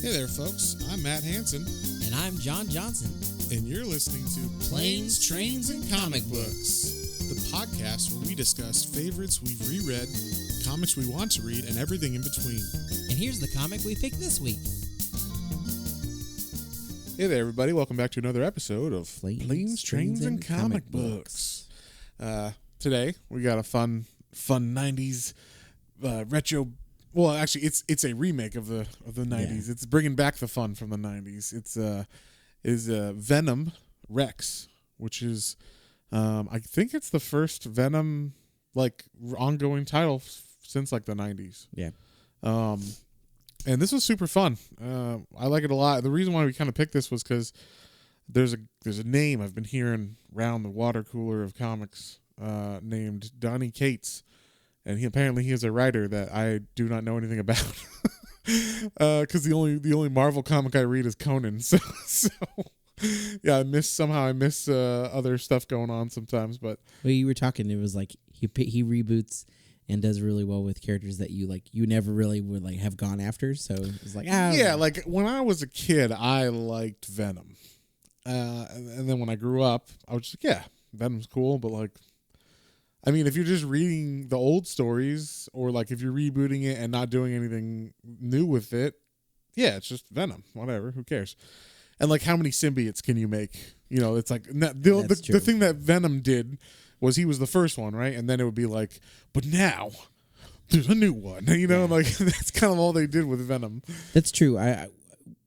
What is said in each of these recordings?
Hey there, folks. I'm Matt Hansen. And I'm John Johnson. And you're listening to Planes, Trains, and Comic Books, the podcast where we discuss favorites we've reread, comics we want to read, and everything in between. And here's the comic we picked this week. Hey there, everybody. Welcome back to another episode of Planes, Trains, and Comic Books. Today, we got a fun 90s retro. Well, actually, it's a remake of the 90s. Yeah. It's bringing back the fun from the 90s. It's Venom Rex, which is I think it's the first Venom ongoing title since the 90s. Yeah. And this was super fun. I like it a lot. The reason why we kind of picked this was because there's a name I've been hearing around the water cooler of comics named Donny Cates. And he is a writer that I do not know anything about, because the only Marvel comic I read is Conan. So yeah, I miss other stuff going on sometimes. But you were talking, it was like he reboots and does really well with characters that you never really would have gone after. So it's when I was a kid, I liked Venom, and then when I grew up, I was just Venom's cool, but I mean, if you're just reading the old stories, or if you're rebooting it and not doing anything new with it, it's just Venom. Whatever, who cares? And how many symbiotes can you make? It's the thing that Venom did was he was the first one, right? And then it would be but now there's a new one. That's kind of all they did with Venom. That's true. I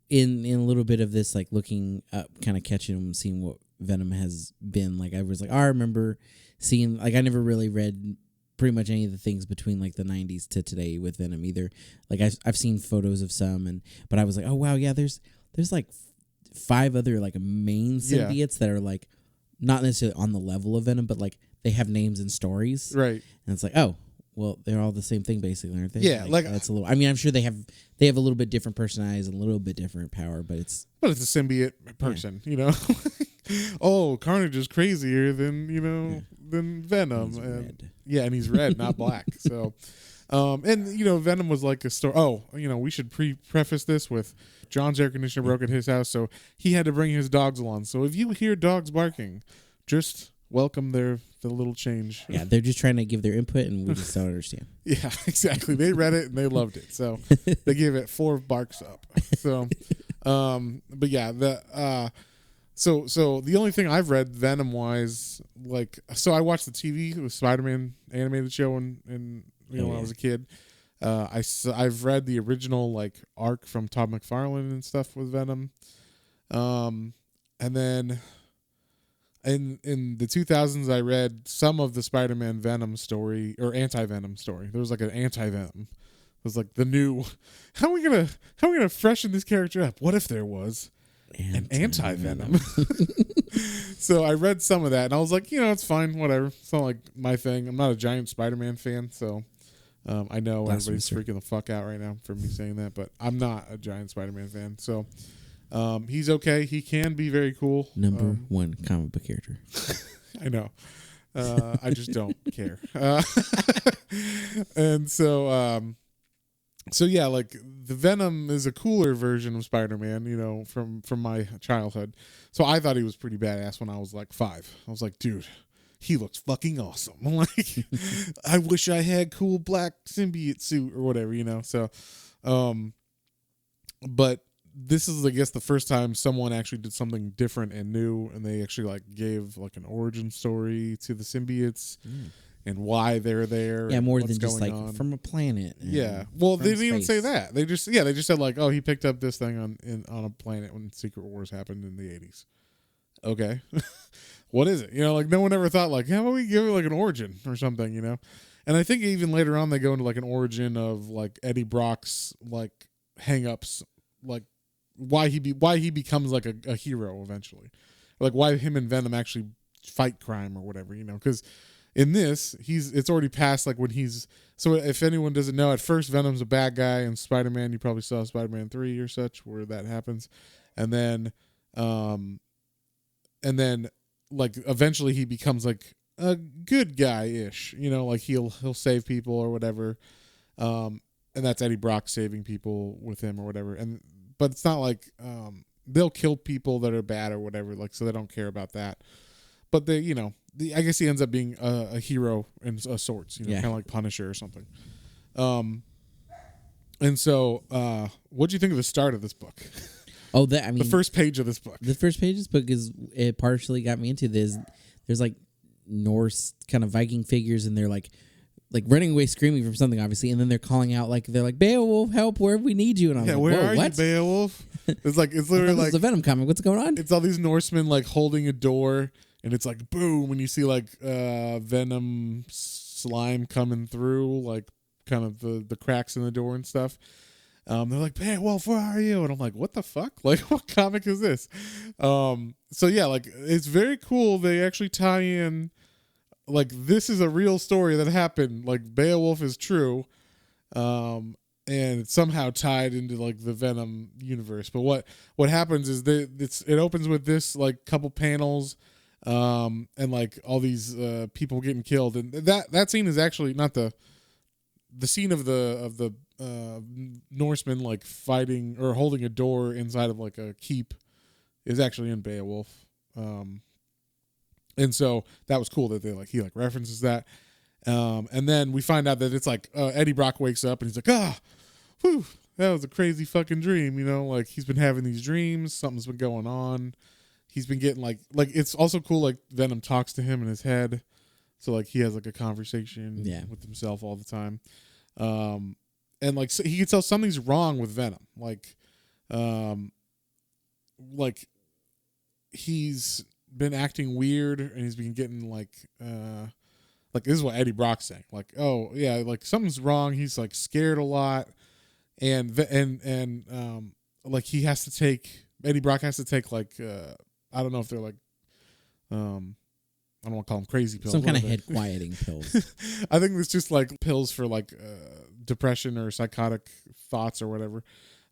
in a little bit of this, looking up, kind of catching them, seeing what Venom has been. I was I remember seeing, I never really read pretty much any of the things between the 90s to today with Venom either. I've seen photos of some, but I was oh wow, yeah, there's 5 other main symbiotes that are not necessarily on the level of Venom, but they have names and stories, right? And it's oh, well, they're all the same thing basically, aren't they? Yeah, that's a little. I mean, I'm sure they have a little bit different personalities and a little bit different power, but it's a symbiote person, Oh, Carnage is crazier than than Venom, he's red. And he's red, not black. So, and Venom was a story. Oh, we should preface this with John's air conditioner broke at his house, so he had to bring his dogs along. So if you hear dogs barking, just welcome the little change. Yeah, they're just trying to give their input, and we just don't understand. Yeah, exactly. They read it and they loved it, so they gave it 4 barks up. So, but yeah, So the only thing I've read Venom wise, I watched the TV with Spider-Man animated show when I was a kid. I've read the original arc from Todd McFarlane and stuff with Venom, and then in the 2000s I read some of the Spider-Man Venom story or anti-Venom story. There was an anti-Venom. It was the new. How are we gonna freshen this character up? What if there was an anti-Venom? So I read some of that and I was it's fine, whatever. It's not my thing. I'm not a giant Spider-Man fan, so I know everybody's freaking the fuck out right now for me saying that, but I'm not a giant Spider-Man fan. So he's okay. He can be very cool. Number 1 comic book character. I know. I just don't care. And so yeah, the Venom is a cooler version of Spider-Man, from my childhood. So I thought he was pretty badass when I was 5. I was dude, he looks fucking awesome. I wish I had cool black symbiote suit or whatever, So, but this is, I guess, the first time someone actually did something different and new, and they actually gave an origin story to the symbiotes. And why they're there. Yeah, more than just from a planet. Yeah. Well, they didn't even say that. They just said oh, he picked up this thing on a planet when Secret Wars happened in the 80s. Okay. What is it? No one ever thought how about we give it an origin or something, And I think even later on they go into an origin of Eddie Brock's hang-ups, why he becomes a hero eventually. Why him and Venom actually fight crime or whatever, because in this, it's already past when he's. So if anyone doesn't know, at first Venom's a bad guy, and Spider-Man, you probably saw Spider-Man 3 or such where that happens, and then eventually he becomes a good guy-ish, he'll save people or whatever, and that's Eddie Brock saving people with him or whatever, and but it's not like they'll kill people that are bad or whatever, like, so they don't care about that. But they, I guess he ends up being a hero in sorts, kind of like Punisher or something. And so, what do you think of the start of this book? Oh, the first page of this book. The first page of this book it partially got me into this. There's like Norse kind of Viking figures, and they're like running away, screaming from something, obviously, and then they're calling out they're like, "Beowulf, help! Where we need you!" And I'm like, where are you, Beowulf? It's literally like it's a Venom comic. What's going on? It's all these Norsemen like holding a door, and it's like boom, when you see like Venom slime coming through, like kind of the cracks in the door and stuff. They're like, Beowulf, where are you? And I'm like, what the fuck? Like, what comic is this? So yeah, like, it's very cool. They actually tie in, like, this is a real story that happened. Like, Beowulf is true. And it's somehow tied into like the Venom universe. But what happens is it opens with this like couple panels, and like all these people getting killed. And that scene is actually not the scene of the Norsemen like fighting or holding a door inside of like a keep is actually in Beowulf. And so that was cool that he references that. And then we find out that it's like Eddie Brock wakes up and he's like, whew, that was a crazy fucking dream. Like he's been having these dreams. Something's been going on. He's been getting like it's also cool. Like Venom talks to him in his head. So like he has like a conversation with himself all the time. And like so he can tell something's wrong with Venom. Like he's been acting weird and he's been getting like this is what Eddie Brock's saying. Like, oh yeah, like something's wrong. He's like scared a lot. And like he has to take Eddie Brock has to take like I don't know if they're like I don't want to call them crazy pills. Some kind of head quieting pills. I think it's just like pills for like depression or psychotic thoughts or whatever.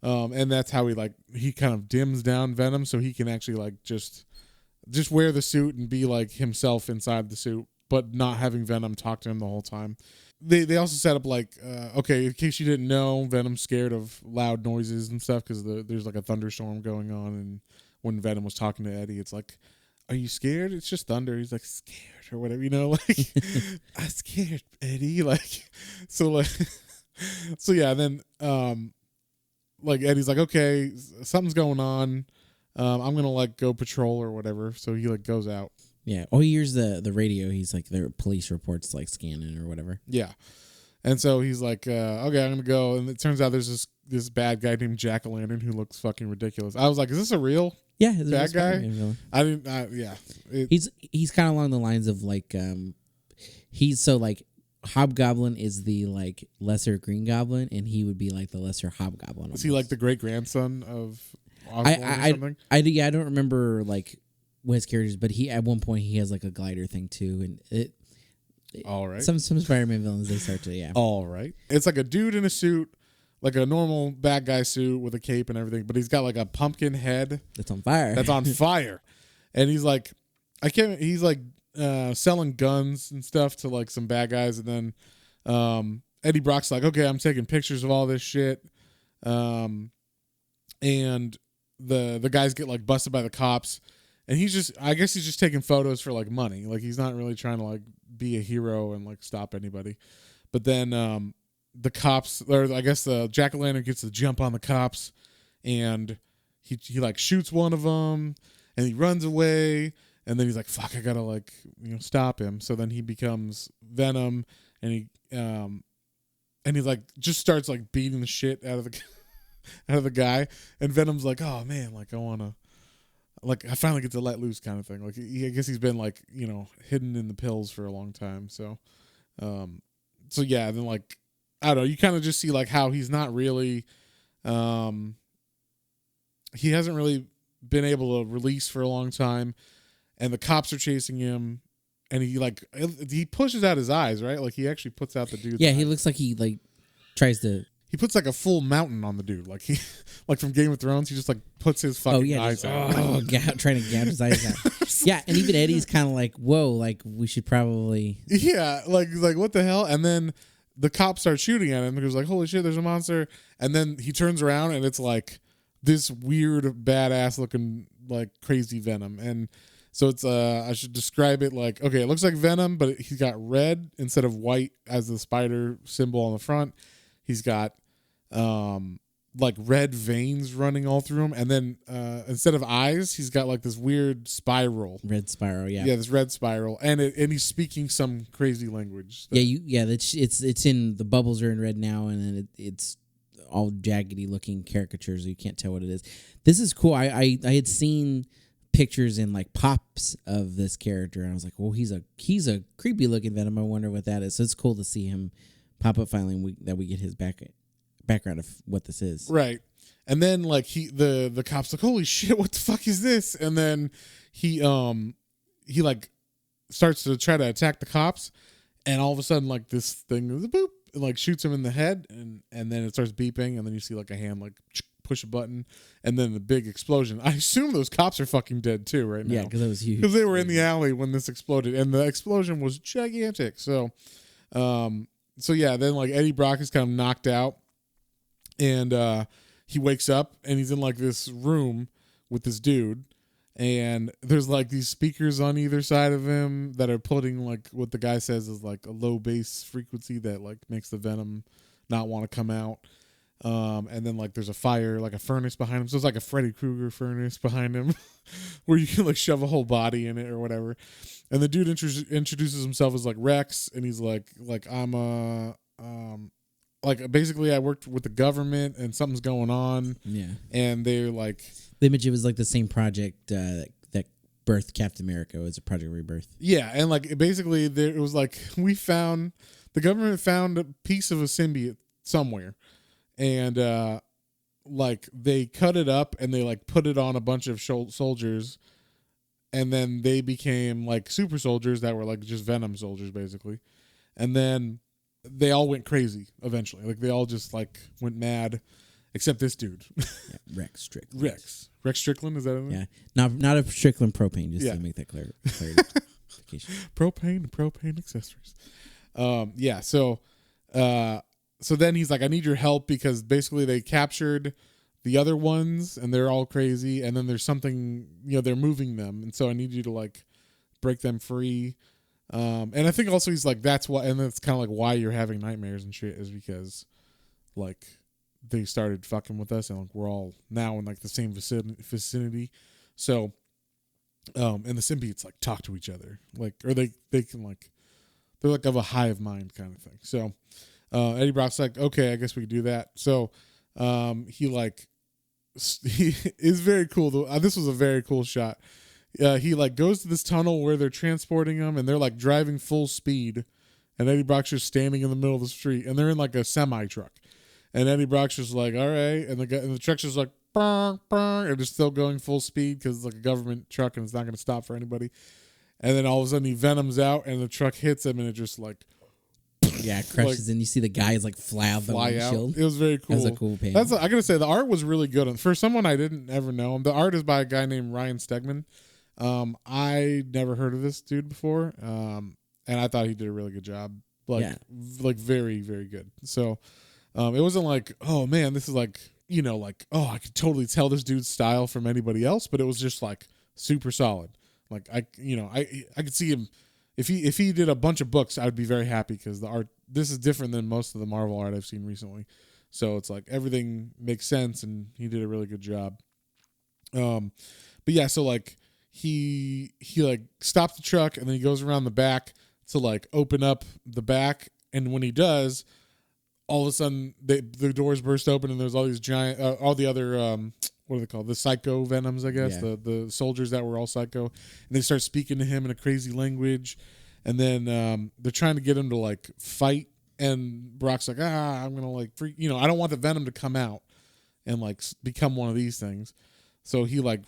And that's how he kind of dims down Venom so he can actually like just wear the suit and be like himself inside the suit, but not having Venom talk to him the whole time. They also set up like, okay, in case you didn't know, Venom's scared of loud noises and stuff because there's like a thunderstorm going on. And when Venom was talking to Eddie, it's like, are you scared? It's just thunder. He's like, scared or whatever, like, I'm scared, Eddie. Like, so yeah. Then, like Eddie's like, okay, something's going on. I'm going to like go patrol or whatever. So he like goes out. Yeah. Oh, he hears the radio. He's like, their police reports like scanning or whatever. Yeah. And so he's like, okay, I'm going to go. And it turns out there's this bad guy named Jack-o'-lantern who looks fucking ridiculous. I was like, is this a real bad guy? I didn't, yeah. He's kind of along the lines of like, he's so like, Hobgoblin is the like lesser Green Goblin, and he would be like the lesser Hobgoblin. Is he like the great grandson of Osborn or something? I don't remember like what his character is, but he at one point he has like a glider thing too, and all right. Some Spider-Man villains they start to all right. It's like a dude in a suit, like a normal bad guy suit with a cape and everything, but he's got like a pumpkin head that's on fire. And he's like, he's like selling guns and stuff to like some bad guys, and then Eddie Brock's like, okay, I'm taking pictures of all this shit, and the guys get like busted by the cops, and I guess he's just taking photos for like money, like he's not really trying to like be a hero and like stop anybody. But then the cops, or I guess the Jack-o'-lantern gets to jump on the cops, and he like shoots one of them, and he runs away. And then he's like, fuck, I gotta like, stop him. So then he becomes Venom, and he like just starts like beating the shit out of the guy. And Venom's like, oh man, like I finally get to let loose kind of thing. Like I guess he's been like, hidden in the pills for a long time. So yeah, then like, I don't know, you kind of just see like how he's not really, he hasn't really been able to release for a long time. And the cops are chasing him, and he pushes out his eyes, right? Like he actually puts out the dude's eyes. He looks like he like tries to. He puts like a full mountain on the dude, like he, like from Game of Thrones. He just like puts his fucking eyes out. Trying to gouge his eyes out. Yeah, and even Eddie's kind of like, whoa, like we should probably. Yeah, like what the hell? And then the cops start shooting at him because like, holy shit, there's a monster. And then he turns around and it's like this weird badass looking like crazy Venom. And so it's I should describe it like, okay, it looks like Venom, but he's got red instead of white as the spider symbol on the front. He's got like red veins running all through him, and then instead of eyes, he's got like this weird spiral. Red spiral, yeah. Yeah, this red spiral, and he's speaking some crazy language. It's in the bubbles are in red now, and then it's all jaggedy looking caricatures, so you can't tell what it is. This is cool. I had seen pictures in like pops of this character, and I was like, well, he's a creepy looking Venom. I wonder what that is. So it's cool to see him pop up finally, and that we get his background of what this is. Right. And then like the cop's like, holy shit, what the fuck is this? And then he like starts to try to attack the cops, and all of a sudden like this thing is a boop and like shoots him in the head, and then it starts beeping, and then you see like a hand like push a button, and then the big explosion. I assume those cops are fucking dead too right now. Yeah, because that was huge. Because they were in the alley when this exploded, and the explosion was gigantic. So yeah, then like Eddie Brock is kind of knocked out, and he wakes up, and he's in like this room with this dude, and there's like these speakers on either side of him that are putting like what the guy says is like a low bass frequency that like makes the Venom not want to come out. And then like there's a fire, like a furnace behind him. So it's like a Freddy Krueger furnace behind him where you can like shove a whole body in it or whatever. And the dude introduces himself as like Rex, and he's like I'm like basically I worked with the government and something's going on. Yeah. And they're like, the image, it was like the same project that birthed Captain America. It was a Project Rebirth. Yeah. And like basically it was like the government found a piece of a symbiote somewhere. And like they cut it up and they like put it on a bunch of soldiers, and then they became like super soldiers that were like just Venom soldiers basically. And then they all went crazy eventually. Like they all just like went mad, except this dude. Yeah, Rex Strickland. Rex Strickland, is that his name? Yeah, not a Strickland propane. Just to make that clarification. propane accessories. Yeah. So then he's like, I need your help, because basically they captured the other ones and they're all crazy. And then there's something, they're moving them. And so I need you to like break them free. And I think also he's like, that's why, and that's kind of like why you're having nightmares and shit, is because like they started fucking with us, and like we're all now in like the same vicinity. So, and the symbiotes like talk to each other, like, or they can like, they're like of a hive mind kind of thing. So, Eddie Brock's like, okay, I guess we could do that. So he is very cool. This was a very cool shot. He like goes to this tunnel where they're transporting him, and they're like driving full speed, and Eddie Brock's just standing in the middle of the street, and they're in like a semi truck, and Eddie Brock's just like, all right, and the truck's just like, bang, bang, and they're still going full speed because it's like a government truck and it's not going to stop for anybody. And then all of a sudden he Venoms out, and the truck hits him, and it just like, yeah, it crushes, and you see the guys like fly out the windshield. It was very cool. That was a cool panel. I gotta say, the art was really good. For someone I didn't ever know him, the art is by a guy named Ryan Stegman. I never heard of this dude before, and I thought he did a really good job. Like very, very good. So, it wasn't like, oh man, this is like, like, oh, I could totally tell this dude's style from anybody else, but it was just like super solid. Like I could see him. If he did a bunch of books, I would be very happy, because the art, this is different than most of the Marvel art I've seen recently. So it's like everything makes sense, and he did a really good job. But yeah, so like he like stops the truck, and then he goes around the back to like open up the back, and when he does, all of a sudden the doors burst open, and there's all these giant all the other what are they called? The psycho Venoms, I guess. Yeah. The soldiers that were all psycho. And they start speaking to him in a crazy language. And then they're trying to get him to like fight. And Brock's like, I'm going to like freak. I don't want the Venom to come out and like become one of these things. So he like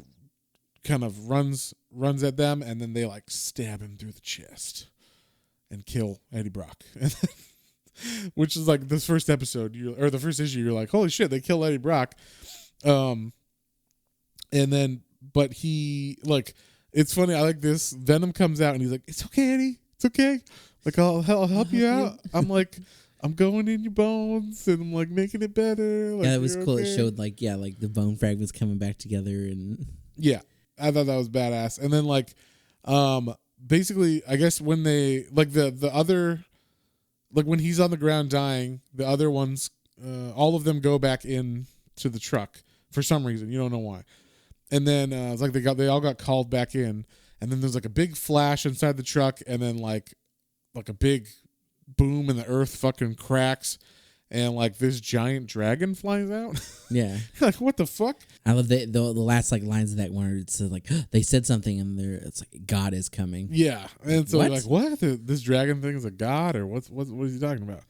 kind of runs at them. And then they like stab him through the chest and kill Eddie Brock. Which is like this first episode, or the first issue, you're like, holy shit, they kill Eddie Brock. And then, but he, like, it's funny. I like this. Venom comes out and he's like, it's okay, Eddie. It's okay. Like, I'll help you out. I'm like, I'm going in your bones and I'm like making it better. Like, Yeah, it was cool. okay. It showed like the bone fragments coming back together and Yeah, I thought that was badass. And then like, basically, I guess when they like the other, like when he's on the ground dying, the other ones, all of them go back in to the truck for some reason. You don't know why. And then it's like they all got called back in. And then there's like a big flash inside the truck, and then like a big boom, and the earth fucking cracks, and like this giant dragon flies out. yeah. Like, what the fuck? I love the last like lines of that one. It's like they said something and it's like God is coming. Yeah, and so What? you're like, what? This dragon thing is a god, or what is he talking about?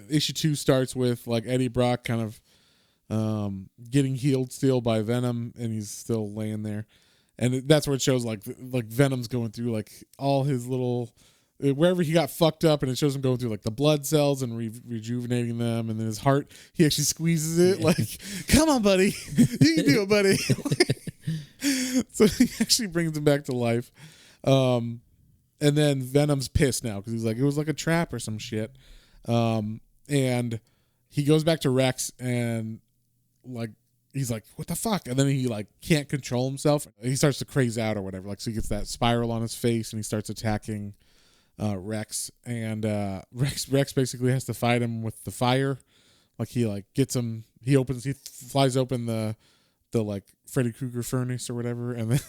Issue 2 starts with like Eddie Brock kind of getting healed still by Venom, and he's still laying there, and that's where it shows like Venom's going through like all his little wherever he got fucked up, and it shows him going through like the blood cells and rejuvenating them, and then his heart, he actually squeezes it like, come on, buddy, you can do it, buddy. So he actually brings him back to life, and then Venom's pissed now because he's like, it was like a trap or some shit, and he goes back to Rex and like he's like, what the fuck? And then he like can't control himself. He starts to craze out or whatever. Like, so he gets that spiral on his face and he starts attacking Rex. And Rex basically has to fight him with the fire. Like he like gets him. He flies open the like Freddy Krueger furnace or whatever, and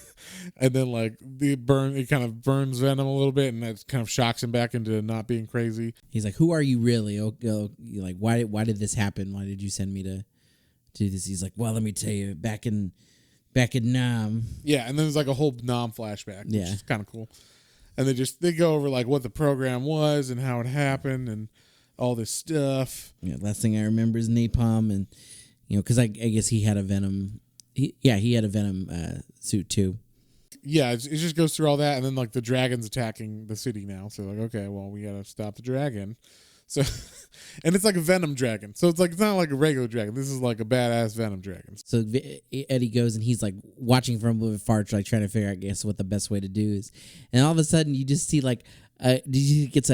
then like it kind of burns Venom a little bit, and that kind of shocks him back into not being crazy. He's like, who are you really? Like, why did this happen? Why did you send me to do this? He's like, well, let me tell you, back in Nam. Yeah, and then there's like a whole Nam flashback, which is kind of cool. And they go over like what the program was and how it happened and all this stuff. Yeah, last thing I remember is napalm, and because I guess he had a Venom. He had a Venom suit too. Yeah, it just goes through all that, and then like the dragon's attacking the city now. So like, okay, well, we gotta stop the dragon. So, and it's like a Venom dragon. So it's not like a regular dragon. This is like a badass Venom dragon. So Eddie goes and he's like watching from a little bit far, like trying to figure out, I guess, what the best way to do is. And all of a sudden, you just see like, he gets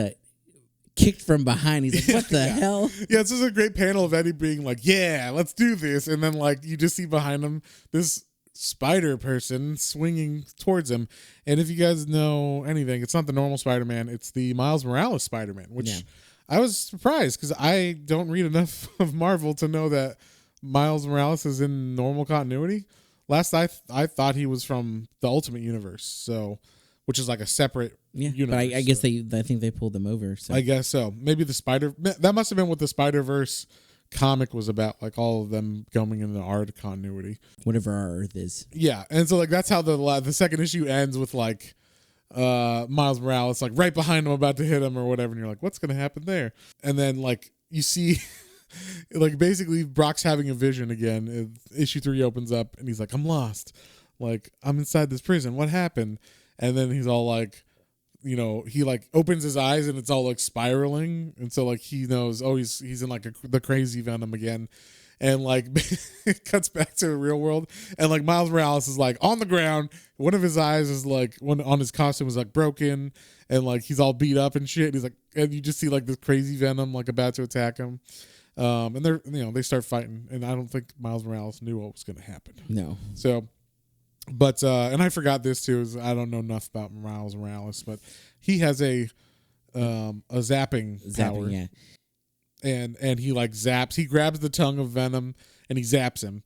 kicked from behind. He's like, what the hell? Yeah, it's just a great panel of Eddie being like, yeah, let's do this. And then like you just see behind him this spider person swinging towards him. And if you guys know anything, it's not the normal Spider-Man. It's the Miles Morales Spider-Man, which I was surprised because I don't read enough of Marvel to know that Miles Morales is in normal continuity. Last I thought he was from the Ultimate Universe, so which is like a separate universe. But I guess I think they pulled them over. So. I guess so. Maybe that must have been what the Spider-Verse comic was about, like all of them going in the art continuity. Whatever our Earth is. Yeah, and so like that's how the second issue ends with like Miles Morales like right behind him about to hit him or whatever, and you're like, what's gonna happen there? And then like you see like basically Brock's having a vision again. Issue 3 opens up and he's like, I'm lost, like I'm inside this prison, what happened? And then he's all like, he like opens his eyes and it's all like spiraling, and so like he knows, oh, he's in like the crazy Venom again. And like it cuts back to the real world, and like Miles Morales is like on the ground. One of his eyes is like one on his costume is like broken, and like he's all beat up and shit. And he's like, and you just see like this crazy Venom like about to attack him, and they're they start fighting. And I don't think Miles Morales knew what was going to happen. No. So, but and I forgot this too. Is I don't know enough about Miles Morales, but he has a zapping power. Yeah. And he like zaps. He grabs the tongue of Venom and he zaps him.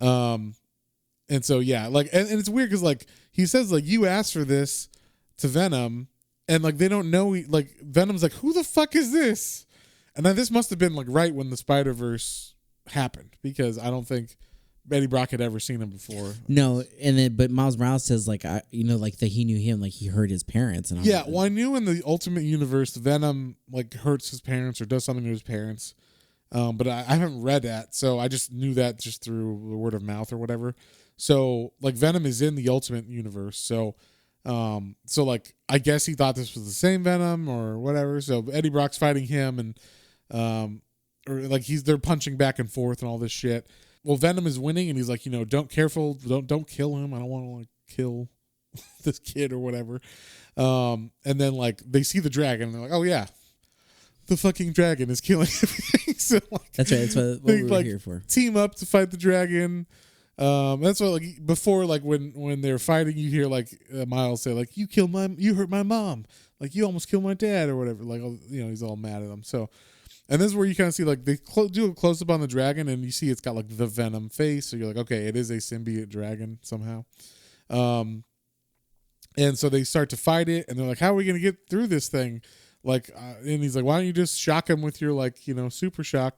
And so yeah, like and it's weird because like he says like you asked for this to Venom, and like they don't know. Like Venom's like, who the fuck is this? And then this must have been like right when the Spider-Verse happened, because I don't think Eddie Brock had ever seen him before. No, but Miles Morales says like that he knew him, like he heard his parents and all yeah. Well, I knew in the Ultimate Universe Venom like hurts his parents or does something to his parents, but I haven't read that, so I just knew that just through the word of mouth or whatever. So like Venom is in the Ultimate Universe, so like I guess he thought this was the same Venom or whatever. So Eddie Brock's fighting him, and or like they're punching back and forth and all this shit. Well, Venom is winning, and he's like, don't kill him. I don't want to like kill this kid or whatever. And then like they see the dragon, and they're like, oh yeah, the fucking dragon is killing everything. So like, That's right. That's what they, we were like, here for. team up to fight the dragon. That's what, like, before, like, when they're fighting, you hear like Miles say like, you hurt my mom, like you almost killed my dad or whatever. Like, you know, he's all mad at them. So, and this is where you kind of see like they do a close up on the dragon, and you see it's got like the Venom face. So you're like, okay, it is a symbiote dragon somehow. And so they start to fight it, and they're like, how are we gonna get through this thing? Like, and he's like, why don't you just shock him with your, like, you know, super shock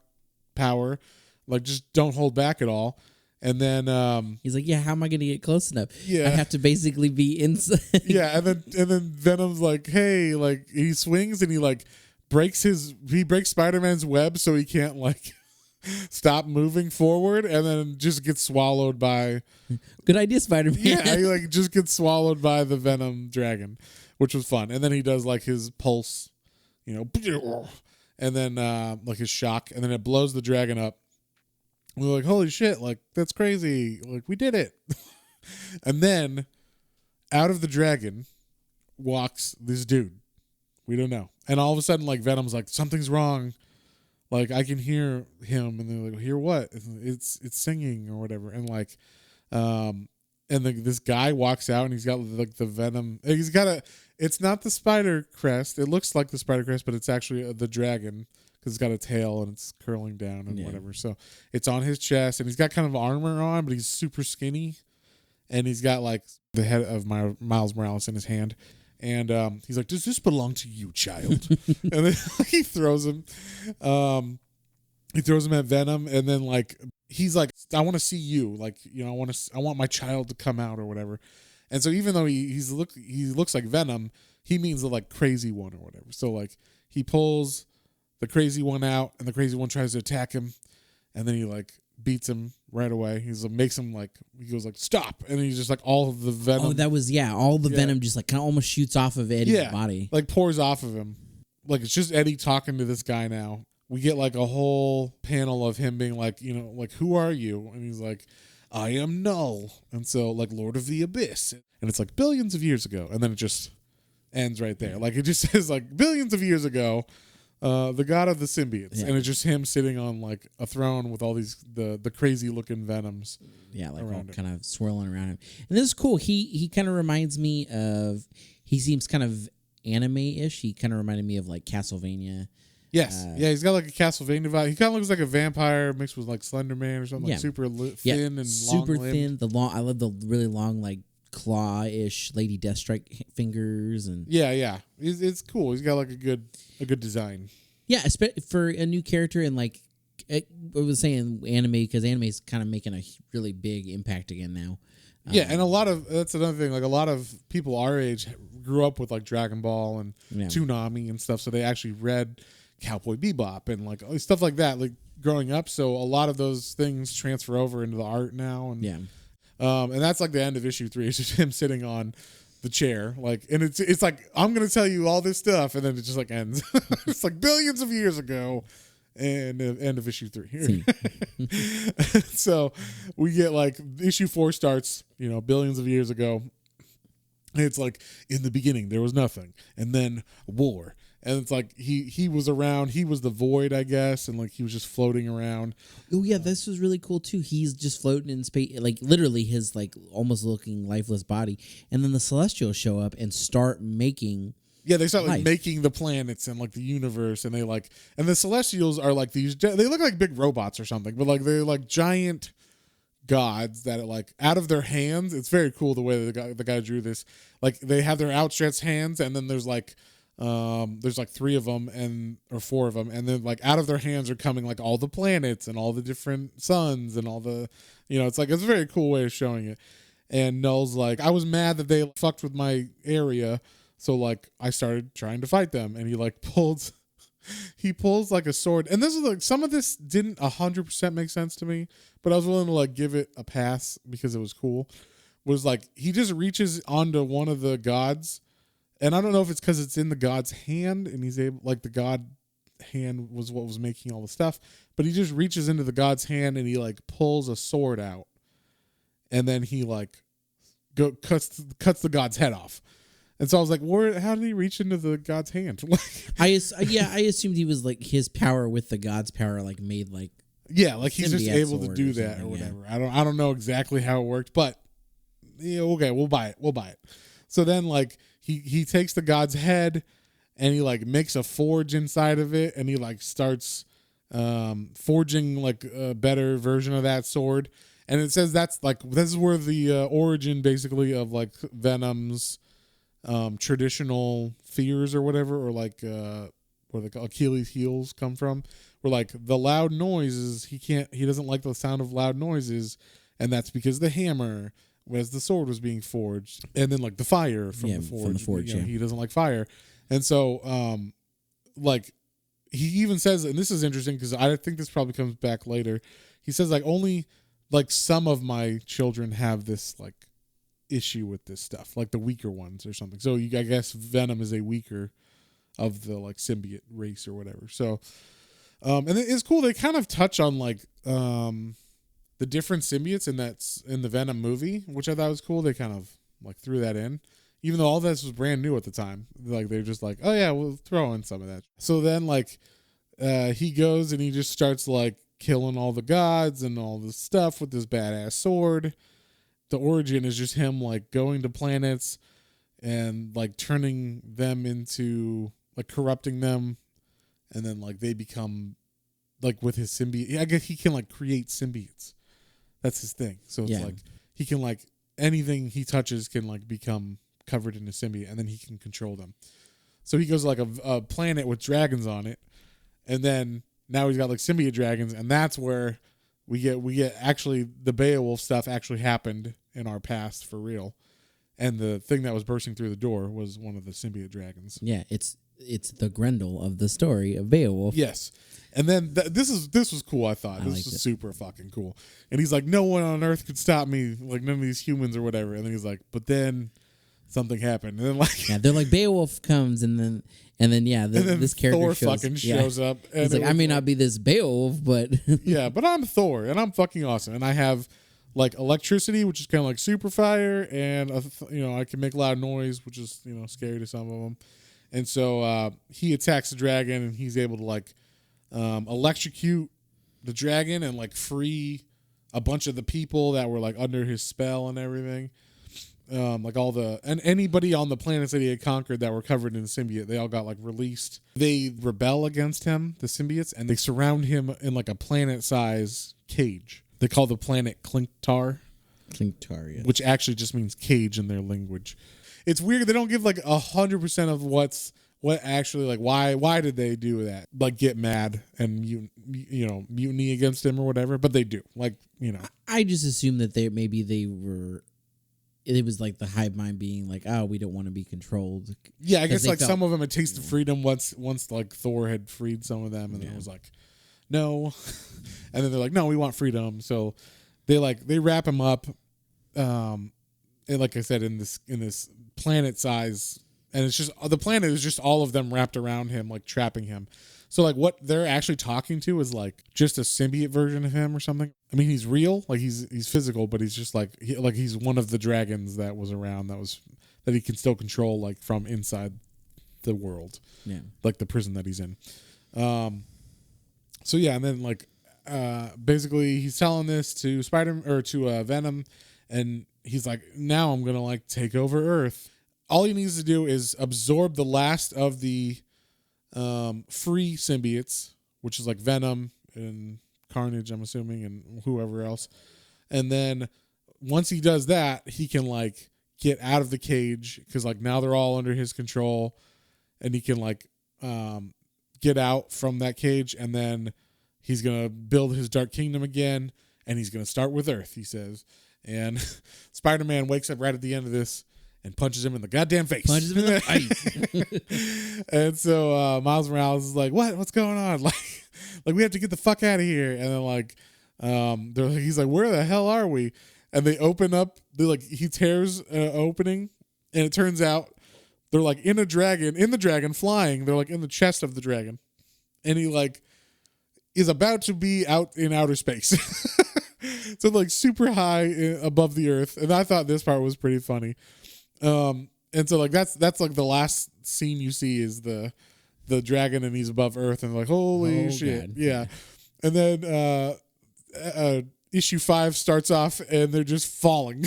power, like just don't hold back at all. And then he's like, yeah, how am I gonna get close enough? Yeah, I have to basically be inside. Yeah, and then Venom's like, hey, like he swings and he like breaks Spider-Man's web so he can't like stop moving forward, and then just gets swallowed by. Good idea, Spider-Man. Yeah, he like just gets swallowed by the Venom dragon, which was fun. And then he does like his pulse, you know, and then like his shock, and then it blows the dragon up. We're like, holy shit, like that's crazy, like we did it. And then out of the dragon walks this dude we don't know, and all of a sudden like Venom's like, something's wrong, like I can hear him, and they're like, hear what? It's singing or whatever. And like this guy walks out, and he's got like the Venom, it's not the spider crest, it looks like the spider crest, but it's actually the dragon, because it's got a tail and it's curling down and whatever. So it's on his chest, and he's got kind of armor on, but he's super skinny, and he's got like the head of Miles Morales in his hand. And he's like, does this belong to you, child? And then he throws him. He throws him at Venom, and then like he's like, I want to see you, like, you know, I want my child to come out or whatever. And so even though he looks like Venom, he means the like crazy one or whatever. So like he pulls the crazy one out, and the crazy one tries to attack him, and then he like beats him right away. He's like, makes him like, he goes like, stop, and he's just like, all of the Venom. Oh, that was all the Venom just like kind of almost shoots off of Eddie's body, like pours off of him. Like it's just Eddie talking to this guy now. We get like a whole panel of him being like, you know, like, who are you? And he's like, I am Null, and so like Lord of the Abyss, and it's like billions of years ago, and then it just ends right there. Like it just says like billions of years ago. The god of the symbiotes, and it's just him sitting on like a throne with all these the crazy looking Venoms. Yeah, like all kind of swirling around him. And this is cool. He kind of reminds me of. He seems kind of anime-ish. He kind of reminded me of like Castlevania. Yes, he's got like a Castlevania vibe. He kind of looks like a vampire mixed with like Slender Man or something. Like super thin and super long-limbed. thin. I love the really long like claw-ish Lady Deathstrike fingers, and it's cool. He's got like a good design. Yeah, for a new character, and like I was saying anime, because anime is kind of making a really big impact again now. And that's another thing. Like a lot of people our age grew up with like Dragon Ball and Toonami and stuff, so they actually read Cowboy Bebop and like stuff like that, like growing up. So a lot of those things transfer over into the art now, and and that's like the end of issue 3. It's just him sitting on the chair, like, and it's like, I'm gonna tell you all this stuff, and then it just like ends. It's like billions of years ago, and end of issue 3. So we get like issue 4 starts, you know, billions of years ago. And it's like, in the beginning there was nothing, and then war. And it's like he was around. He was the void, I guess, and like he was just floating around. Oh yeah, this was really cool too. He's just floating in space, like literally his like almost looking lifeless body. And then the Celestials show up and start making. Yeah, they start like making the planets and like the universe, and the Celestials are like these. They look like big robots or something, but like they're like giant gods that are like out of their hands. It's very cool the way the guy drew this. Like they have their outstretched hands, and then there's like 3 of them or 4 of them, and then like out of their hands are coming like all the planets and all the different suns and all the, you know, it's a very cool way of showing it. And Null's like, I was mad that they fucked with my area, so like I started trying to fight them, and he like pulls like a sword. And this is like, some of this didn't 100% make sense to me, but I was willing to like give it a pass because it was cool. Was like he just reaches onto one of the gods. And I don't know if it's because it's in the god's hand, and he's able, like the god hand was what was making all the stuff, but he just reaches into the god's hand and he like pulls a sword out, and then he like cuts the god's head off. And so I was like, how did he reach into the god's hand? I assumed he was like his power with the god's power like made like yeah, like he's just able to do or that or something, whatever. I don't know exactly how it worked, but yeah, okay, we'll buy it. So then like he takes the god's head and he like makes a forge inside of it, and he like starts forging like a better version of that sword. And it says this is where the origin basically of like Venom's traditional fears or whatever, or like where the Achilles heels come from, where like the loud noises, he doesn't like the sound of loud noises, and that's because the hammer as the sword was being forged, and then like the fire from the forge, he doesn't like fire. And so like he even says, and this is interesting because I think this probably comes back later, he says like only like some of my children have this like issue with this stuff, like the weaker ones or something. So I guess Venom is a weaker of the like symbiote race or whatever. So and it's cool, they kind of touch on like the different symbiotes in the Venom movie, which I thought was cool. They kind of like threw that in, even though all this was brand new at the time. Like they're just like, oh yeah, we'll throw in some of that. So then like he goes and he just starts like killing all the gods and all this stuff with this badass sword. The origin is just him like going to planets and like turning them into like corrupting them, and then like they become like with his symbiote. I guess he can like create symbiotes. That's his thing. So it's like he can like anything he touches can like become covered in a symbiote, and then he can control them. So he goes to like a planet with dragons on it, and then now he's got like symbiote dragons, and that's where we get actually the Beowulf stuff actually happened in our past for real. And the thing that was bursting through the door was one of the symbiote dragons. Yeah, it's the Grendel of the story of Beowulf. Yes. And then this was cool, I thought. This was super fucking cool. And he's like, no one on Earth could stop me, like none of these humans or whatever. And then he's like, but then something happened. And then like they're like Beowulf comes, and then this character Thor shows up. And he's like, I may not be this Beowulf, but yeah, but I'm Thor, and I'm fucking awesome, and I have like electricity, which is kind of like super fire, and I can make loud noise, which is scary to some of them. And so he attacks the dragon, and he's able to like electrocute the dragon and like free a bunch of the people that were like under his spell and everything. Like anybody on the planets that he had conquered that were covered in the symbiote, they all got like released. They rebel against him, the symbiotes, and they surround him in like a planet-size cage. They call the planet Klinktar. Klinktar, yeah. Which actually just means cage in their language. It's weird. They don't give like 100% of what actually, like, why did they do that? Like get mad and mutiny against him or whatever, but they do. Like, I just assume that it was like the hive mind being like, oh, we don't want to be controlled. Yeah, I guess like some of them had tasted freedom once like Thor had freed some of them, and it was like, no. And then they're like, no, we want freedom. So they wrap him up, and like I said, in this planet size, and it's just the planet is just all of them wrapped around him, like trapping him. So like what they're actually talking to is like just a symbiote version of him or something. I mean, he's real, like he's physical, but he's just like he's one of the dragons that was around that he can still control like from inside the world. Yeah. Like the prison that he's in. So yeah, and then like basically he's telling this to Venom, and he's like, now I'm gonna like take over Earth. All he needs to do is absorb the last of the free symbiotes, which is like Venom and Carnage, I'm assuming, and whoever else. And then once he does that, he can like get out of the cage, because like now they're all under his control, and he can like get out from that cage, and then he's gonna build his Dark Kingdom again, and he's gonna start with Earth, he says. And Spider-Man wakes up right at the end of this and punches him in the goddamn face. Punches him in the face. And so Miles Morales is like, what's going on? Like we have to get the fuck out of here. And then like he's like, where the hell are we? And they open up, he tears an opening, and it turns out they're like in the dragon flying. They're like in the chest of the dragon. And he like is about to be out in outer space. So like super high above the earth. And I thought this part was pretty funny. And And so like that's like the last scene you see is the dragon, and he's above Earth, and like holy shit, God. yeah. And then issue 5 starts off, and they're just falling.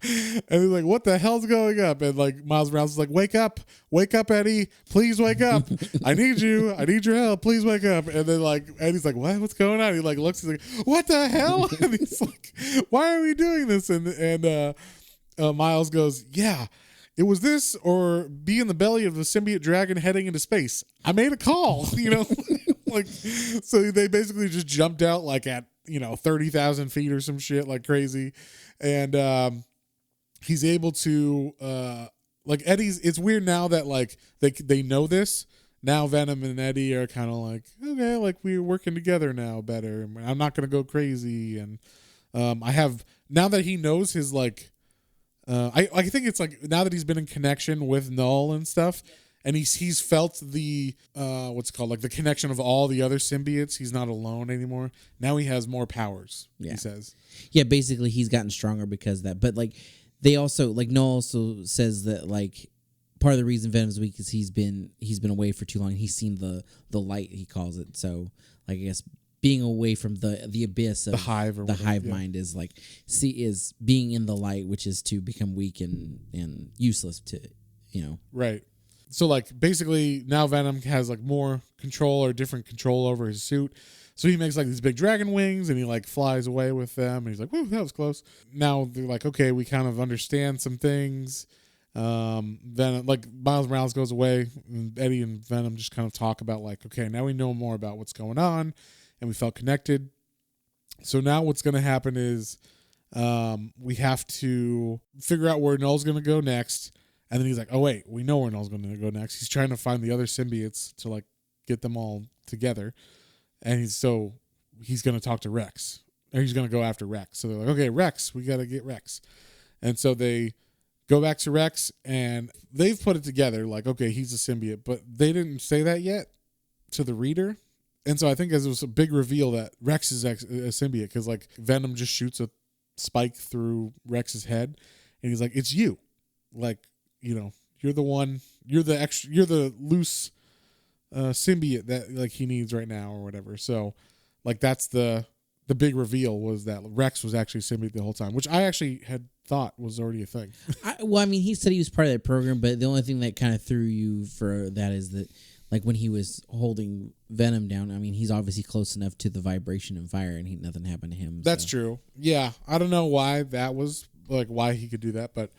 And they're like, what the hell's going up? And like Miles Morales is like, wake up, Eddie, please wake up. I need you. I need your help. Please wake up. And then like Eddie's like, what's going on? He like looks, he's like, what the hell? And he's like, why are we doing this? And Miles goes, yeah, it was this or be in the belly of the symbiote dragon heading into space. I made a call, like, so they basically just jumped out like at, 30,000 feet or some shit like crazy. And, he's able to like Eddie's. It's weird now that like they know this now. Venom and Eddie are kind of like, okay, like we're working together now better. I'm not gonna go crazy. And I have now that he knows his like I think it's like now that he's been in connection with Null and stuff, and he's felt the what's it called, like the connection of all the other symbiotes. He's not alone anymore. Now he has more powers. Yeah. He says. Yeah, basically he's gotten stronger because of that. But like. They also like Noel also says that like part of the reason Venom's weak is he's been away for too long. He's seen the light, he calls it. So like I guess being away from the abyss of the hive mind is like is being in the light, which is to become weak and useless to right. So like basically now Venom has like more control or different control over his suit. So he makes like these big dragon wings, and he like flies away with them. And he's like, "Whoa, that was close." Now they're like, "Okay, we kind of understand some things." Then like Miles Morales goes away, and Eddie and Venom just kind of talk about like, "Okay, now we know more about what's going on, and we felt connected." So now what's going to happen is we have to figure out where Null's going to go next. And then he's like, "Oh wait, we know where Null's going to go next." He's trying to find the other symbiotes to like get them all together. And he's going to talk to Rex, or he's going to go after Rex. So they're like, okay, Rex, we got to get Rex. And so they go back to Rex, and they've put it together like, okay, he's a symbiote, but they didn't say that yet to the reader. And so I think as it was a big reveal that Rex is a symbiote, because like Venom just shoots a spike through Rex's head, and he's like, it's you. Like, you're the one, you're the loose symbiote that like he needs right now or whatever. So like that's the big reveal, was that Rex was actually a symbiote the whole time, which I actually had thought was already a thing. Well, I mean, he said he was part of that program, but the only thing that kind of threw you for that is that like when he was holding Venom down, I mean, he's obviously close enough to the vibration and fire, and nothing happened to him. That's true. Yeah, I don't know why that was like why he could do that, but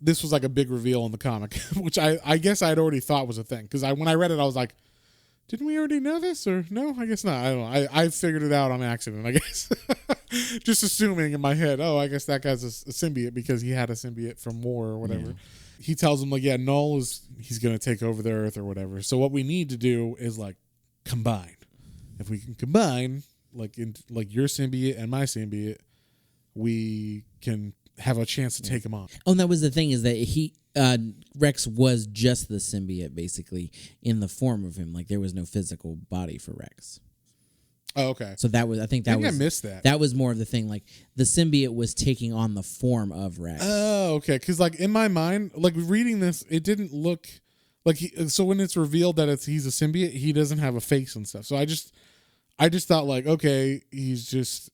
this was like a big reveal in the comic, which I guess I'd already thought was a thing. Because when I read it, I was like, didn't we already know this? Or no, I guess not. I don't know. I figured it out on accident, I guess. Just assuming in my head, I guess that guy's a symbiote because he had a symbiote from war or whatever. Yeah. He tells him, like, yeah, Null he's going to take over the Earth or whatever. So what we need to do is, like, combine. If we can combine, like your symbiote and my symbiote, we can have a chance to take him on. Oh, and that was the thing, is that Rex was just the symbiote basically in the form of him. Like there was no physical body for Rex. Oh, okay. So that was, I missed that. That was more of the thing. Like the symbiote was taking on the form of Rex. Oh, okay. Because like in my mind, like reading this, it didn't look like so when it's revealed that he's a symbiote, he doesn't have a face and stuff. So I just thought like, okay, he's just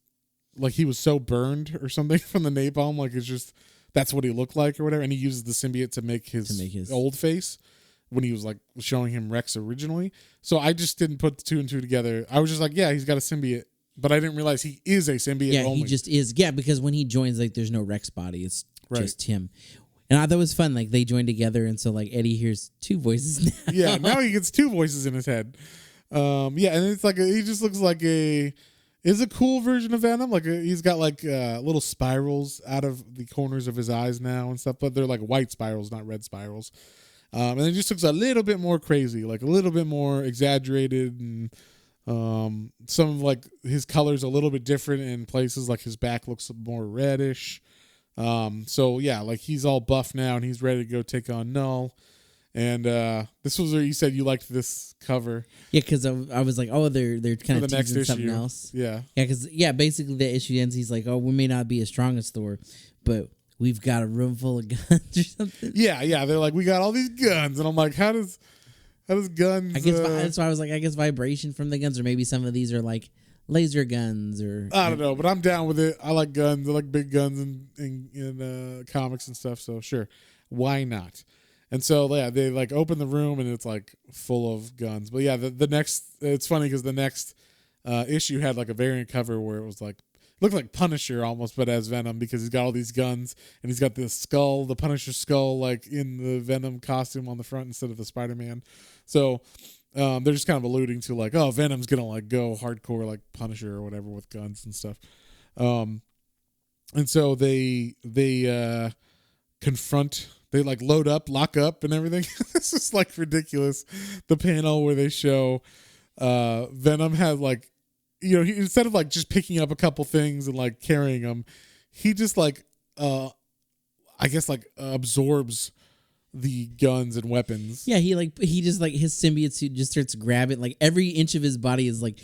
like he was so burned or something from the napalm, like it's just that's what he looked like or whatever. And he uses the symbiote to make his old face when he was like showing him Rex originally. So I just didn't put the two and two together. I was just like, yeah, he's got a symbiote, but I didn't realize he is a symbiote. Yeah, only. He just is. Yeah, because when he joins, like there's no Rex body. It's just him. And I thought it was fun. Like they joined together, and so like Eddie hears two voices now. Yeah, now he gets two voices in his head. Yeah, and it's like he just looks like is a cool version of Venom. Like he's got like little spirals out of the corners of his eyes now and stuff, but they're like white spirals, not red spirals. And it just looks a little bit more crazy, like a little bit more exaggerated, and some of like his colors a little bit different in places. Like his back looks more reddish. So yeah, like he's all buff now and he's ready to go take on Null. And this was where you said you liked this cover. Yeah, because I was like, oh, they're kind of teasing something else. Yeah. Yeah, because basically the issue ends. He's like, oh, we may not be as strong as Thor, but we've got a room full of guns or something. Yeah. They're like, we got all these guns, and I'm like, how does guns? I guess that's why I was like, I guess vibration from the guns, or maybe some of these are like laser guns, or I don't know, but I'm down with it. I like guns. I like big guns in comics and stuff. So sure, why not? And so yeah, they like open the room and it's like full of guns. But yeah, the next, it's funny because the next issue had like a variant cover where it was like, looked like Punisher almost, but as Venom, because he's got all these guns and he's got this skull, the Punisher skull, like in the Venom costume on the front instead of the Spider-Man. So they're just kind of alluding to like, oh, Venom's gonna like go hardcore like Punisher or whatever with guns and stuff. And so they confront. They like load up, lock up, and everything. This is like ridiculous. The panel where they show Venom has like, you know, instead of like just picking up a couple things and like carrying them, he just like, I guess like absorbs the guns and weapons. Yeah, he just like his symbiote suit just starts grabbing, like every inch of his body is like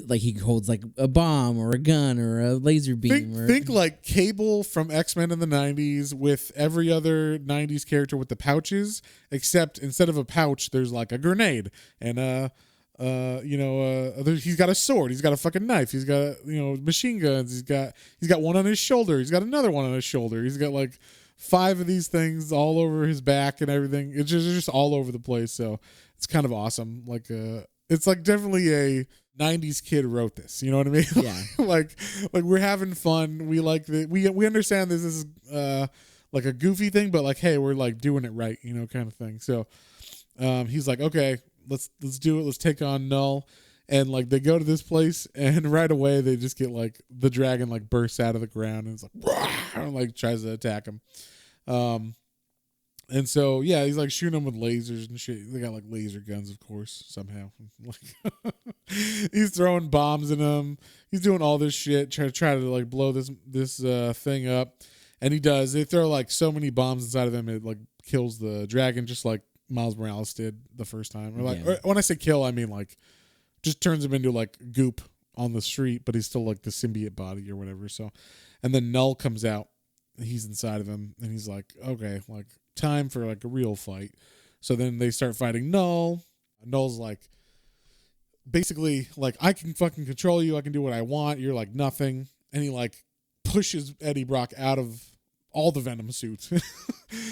like he holds like a bomb or a gun or a laser beam. Think like Cable from X-Men in the 90s with every other 90s character with the pouches, except instead of a pouch, there's like a grenade and he's got a sword, he's got a fucking knife, he's got machine guns, he's got one on his shoulder, he's got another one on his shoulder, he's got like 5 of these things all over his back and everything. It's just all over the place. So it's kind of awesome. Like it's like definitely a 90s kid wrote this. You know what I mean? Yeah. like we're having fun. We like we understand this is like a goofy thing, but like, hey, we're like doing it right, kind of thing. So he's like, okay, let's do it. Let's take on Null. And like they go to this place, and right away they just get like the dragon like bursts out of the ground, and it's like, and like tries to attack him. And so yeah, he's like shooting them with lasers and shit. They got like laser guns, of course, somehow. Like he's throwing bombs in them. He's doing all this shit, try to like blow this thing up, and he does. They throw like so many bombs inside of him, it like kills the dragon, just like Miles Morales did the first time. Or like, or when I say kill, I mean like, just turns him into like goop on the street, but he's still like the symbiote body or whatever. So, and then Null comes out, he's inside of him, and he's like, okay, like time for like a real fight. So then they start fighting Null. Null's like, basically like, I can fucking control you, I can do what I want, you're like nothing. And he like pushes Eddie Brock out of all the Venom suits.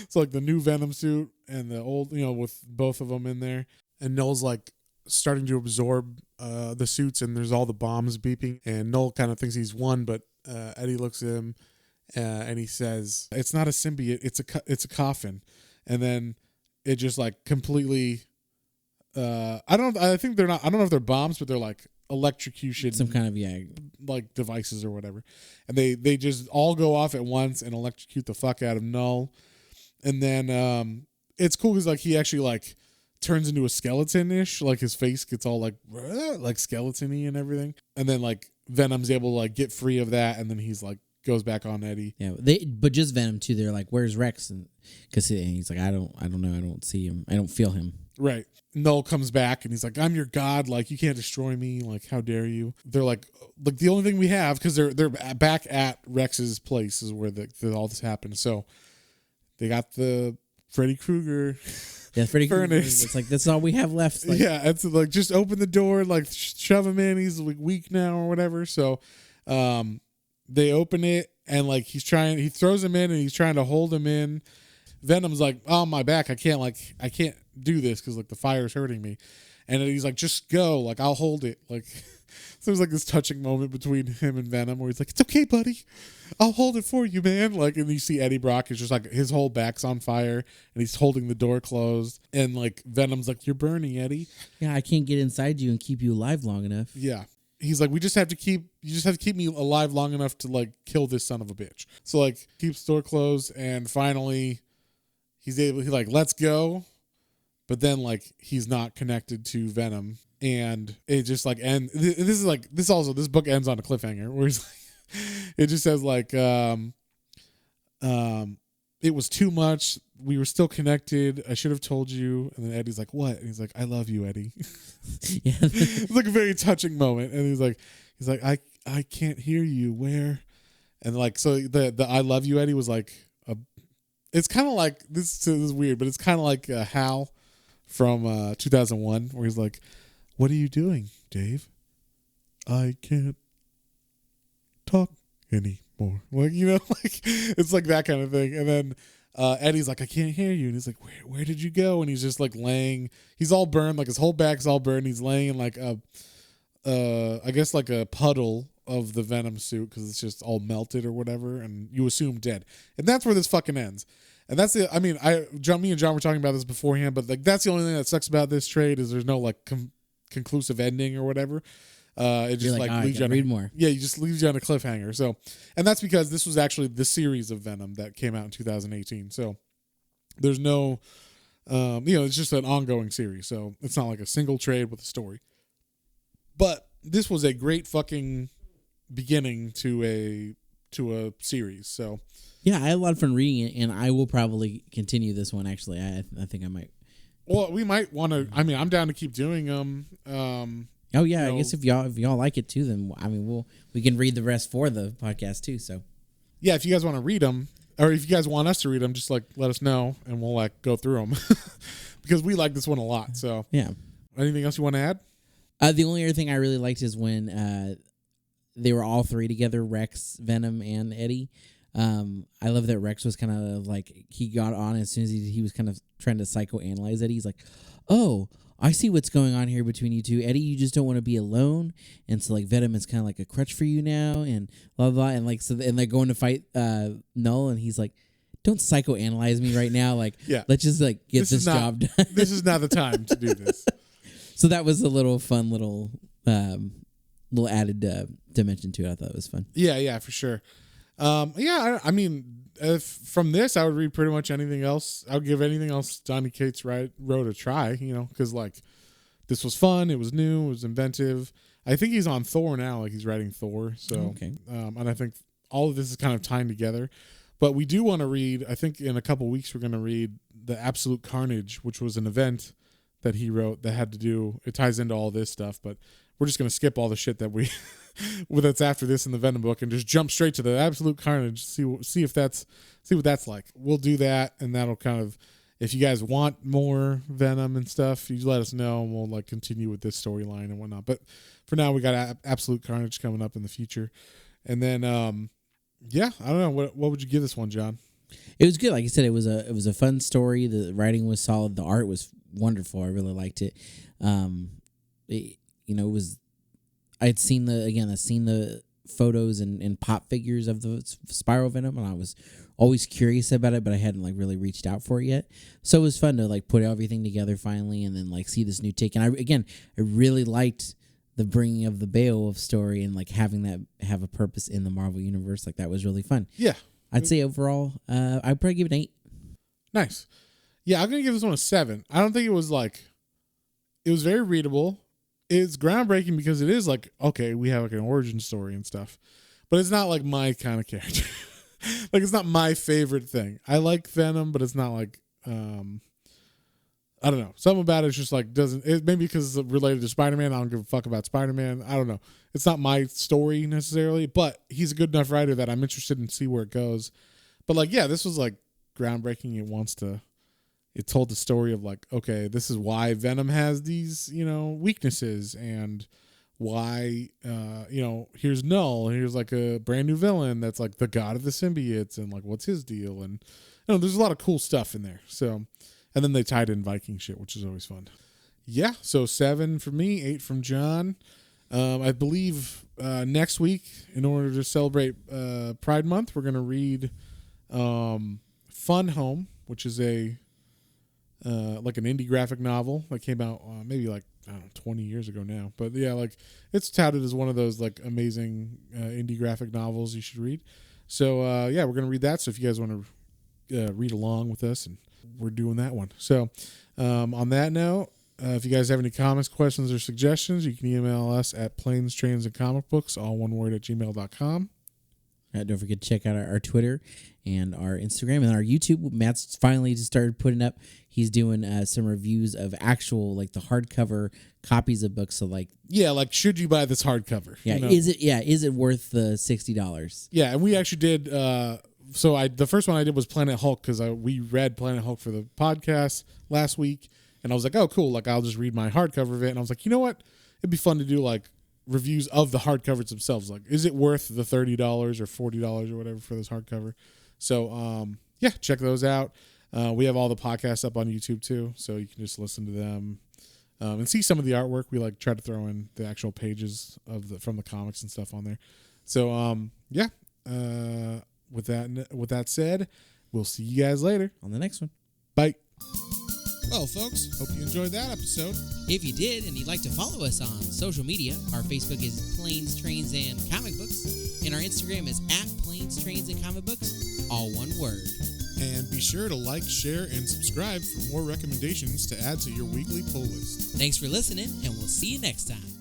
So like the new Venom suit and the old, with both of them in there. And Null's like starting to absorb the suits, and there's all the bombs beeping, and Null kind of thinks he's won, but Eddie looks at him and he says, it's not a symbiote, it's a coffin. And then it just like completely I don't know if they're bombs, but they're like electrocution, some kind of like devices or whatever, and they just all go off at once and electrocute the fuck out of Null. And then it's cool because like he actually like turns into a skeleton-ish, like his face gets all like skeleton-y and everything, and then like Venom's able to like get free of that, and then he's like goes back on Eddie. Yeah, but just Venom too. They're like, "Where's Rex?" And because he's like, "I don't know, I don't see him, I don't feel him." Right. Null comes back and he's like, "I'm your god, like you can't destroy me, like how dare you?" They're like the only thing we have, because they're back at Rex's place is where all this happened. So they got the Freddy Krueger. Yeah, Freddy Krueger. It's like that's all we have left. Like, yeah, it's like just open the door, like shove him in. He's like weak now or whatever. So, they open it and like he throws him in and he's trying to hold him in. Venom's like, "Oh, my back, I can't do this because like the fire's hurting me," and he's like, "Just go, like I'll hold it." Like, so there's like this touching moment between him and Venom where he's like, "It's okay, buddy, I'll hold it for you, man." Like, and you see Eddie Brock is just like his whole back's on fire and he's holding the door closed, and like Venom's like, "You're burning, Eddie." Yeah, I can't get inside you and keep you alive long enough. Yeah. He's like, you just have to keep me alive long enough to like kill this son of a bitch. So like keeps the door closed, and finally he like lets go, but then like he's not connected to Venom, and it just like this book ends on a cliffhanger where he's like, it just says like it was too much, we were still connected, I should have told you. And then Eddie's like, "What?" And he's like, "I love you, Eddie." Yeah. It's like a very touching moment. And he's like I can't hear you, where? And like, so the "I love you, Eddie" was like a It's kind of like this is weird, but it's kind of like Hal from 2001, where he's like, "What are you doing, Dave? I can't talk anymore." Like, like it's like that kind of thing. And then Eddie's like, "I can't hear you," and he's like, "Where did you go?" And he's just like laying. He's all burned, like his whole back's all burned. He's laying in like I guess like a puddle of the Venom suit because it's just all melted or whatever, and you assume dead. And that's where this fucking ends. And that's the. I mean, me and John were talking about this beforehand, but like that's the only thing that sucks about this trade is there's no like conclusive ending or whatever. It just like leaves you on read more. Yeah, you just leaves you on a cliffhanger. So, and that's because this was actually the series of Venom that came out in 2018. So there's no, it's just an ongoing series. So it's not like a single trade with a story. But this was a great fucking beginning to a series. So yeah, I had a lot of fun reading it, and I will probably continue this one. Actually, I think I might. Well, we might want to. I mean, I'm down to keep doing them. Oh yeah, I guess if y'all like it too, then I mean we can read the rest for the podcast too. So yeah, if you guys want to read them, or if you guys want us to read them, just like let us know, and we'll like go through them because we like this one a lot. So yeah. Anything else you want to add? The only other thing I really liked is when they were all three together, Rex, Venom, and Eddie. I love that Rex was kind of like, he got on as soon as he was kind of trying to psychoanalyze Eddie. He's like, "Oh, I see what's going on here between you two. Eddie, you just don't want to be alone. And so like Venom is kind of like a crutch for you now, and blah, blah, blah." And like, and they're going to fight Null, and he's like, "Don't psychoanalyze me right now. Like, yeah. Let's just like get this job done." This is not the time to do this. So that was a little fun little added dimension to it. I thought it was fun. Yeah, for sure. I mean, if from this, I would read pretty much anything else. I would give anything else Donny Cates wrote a try, because like this was fun. It was new. It was inventive. I think he's on Thor now. Like he's writing Thor. So, okay. And I think all of this is kind of tying together. But we do want to read, I think in a couple weeks, we're going to read the Absolute Carnage, which was an event that he wrote that had to do, it ties into all this stuff, but we're just going to skip all the shit that that's after this in the Venom book and just jump straight to the Absolute Carnage, see what that's like. We'll do that, and that'll kind of, if you guys want more Venom and stuff, you let us know, and we'll like continue with this storyline and whatnot. But for now, we got Absolute Carnage coming up in the future. And then, I don't know. What would you give this one, John? It was good. Like I said, it was a fun story. The writing was solid. The art was wonderful. I really liked it. It was. I'd seen the photos and pop figures of the Spiral Venom, and I was always curious about it, but I hadn't like really reached out for it yet. So it was fun to like put everything together finally, and then like see this new take. And I really liked the bringing of the Beowulf story and like having that have a purpose in the Marvel universe. Like that was really fun. Yeah. I'd say overall, I'd probably give it an 8. Nice. Yeah, I'm going to give this one a 7. I don't think it was very readable. It's groundbreaking because it is like, okay, we have like an origin story and stuff, but it's not like my kind of character. Like it's not my favorite thing. I like Venom, but it's not like, I don't know. Something about it's just like maybe because it's related to Spider-Man. I don't give a fuck about Spider-Man. I don't know. It's not my story necessarily, but he's a good enough writer that I'm interested in see where it goes. But like, yeah, this was like groundbreaking. It told the story of like, okay, this is why Venom has these, weaknesses, and why, here's Null. Here's like a brand new villain that's like the god of the symbiotes, and like, what's his deal? And there's a lot of cool stuff in there. So, and then they tied in Viking shit, which is always fun. Yeah, so 7 from me, 8 from John. I believe next week, in order to celebrate Pride Month, we're going to read Fun Home, which is like an indie graphic novel that came out maybe like, I don't know, 20 years ago now. But yeah, like it's touted as one of those like amazing indie graphic novels you should read. So we're going to read that. So if you guys want to read along with us, and we're doing that one. So on that note, if you guys have any comments, questions, or suggestions, you can email us at planes, trains, and comic books, all one word, @gmail.com. Don't forget to check out our Twitter and our Instagram and our YouTube. Matt's finally just started putting up. He's doing some reviews of actual like the hardcover copies of books. So like, yeah, like should you buy this hardcover? Yeah, is it worth the $60? Yeah, and we actually did the first one I did was Planet Hulk because we read Planet Hulk for the podcast last week, and I was like, oh cool, like I'll just read my hardcover of it, and I was like, you know what, it'd be fun to do like reviews of the hardcovers themselves. Like, is it worth the $30 or $40 or whatever for this hardcover? So yeah, check those out. We have all the podcasts up on YouTube too, so you can just listen to them and see some of the artwork. We like try to throw in the actual pages from the comics and stuff on there. So yeah. With that said, we'll see you guys later on the next one. Bye. Well, folks, hope you enjoyed that episode. If you did and you'd like to follow us on social media, our Facebook is Planes, Trains, and Comic Books, and our Instagram is @Planes, Trains, and Comic Books, all one word. And be sure to like, share, and subscribe for more recommendations to add to your weekly pull list. Thanks for listening, and we'll see you next time.